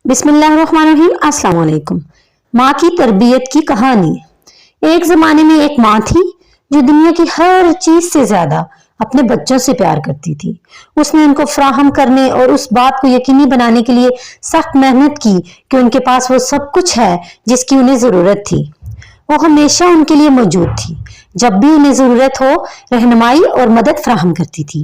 बिस्मिल्लाहिर्रहमानिर्रहीम। अस्सलाम वालेकुम। माँ की तरबियत की कहानी। एक जमाने में एक माँ थी जो दुनिया की हर चीज से ज्यादा अपने बच्चों से प्यार करती थी। उसने उनको फराहम करने और उस बात को यकीनी बनाने के लिए सख्त मेहनत की कि उनके पास वो सब कुछ है जिसकी उन्हें जरूरत थी। वो हमेशा उनके लिए मौजूद थी, जब भी उन्हें जरूरत हो रहनुमाई और मदद फराहम करती थी।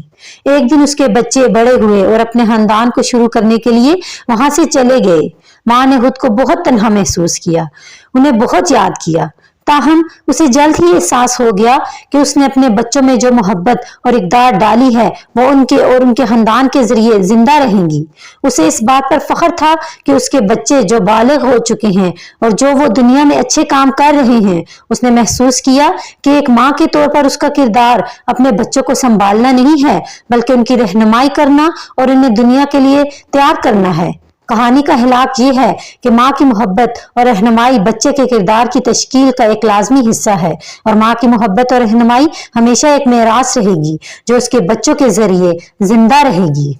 एक दिन उसके बच्चे बड़े हुए और अपने खानदान को शुरू करने के लिए वहां से चले गए। माँ ने खुद को बहुत तन्हा महसूस किया, उन्हें बहुत याद किया। ताहम उसे जल्द ही एहसास हो गया कि उसने अपने बच्चों में जो मोहब्बत और इकदार डाली है वो उनके और उनके खानदान के जरिए जिंदा रहेंगी। उसे इस बात पर फख्र था कि उसके बच्चे जो बालिग हो चुके हैं और जो वो दुनिया में अच्छे काम कर रहे हैं। उसने महसूस किया कि एक माँ के तौर पर उसका किरदार अपने बच्चों को संभालना नहीं है, बल्कि उनकी रहनुमाई करना और उन्हें दुनिया के लिए तैयार करना है। कहानी का हिलाक ये है कि माँ की मोहब्बत और रहनुमाई बच्चे के किरदार की तश्कील का एक लाजमी हिस्सा है, और माँ की मोहब्बत और रहनुमाई हमेशा एक मेरास रहेगी जो उसके बच्चों के जरिए जिंदा रहेगी।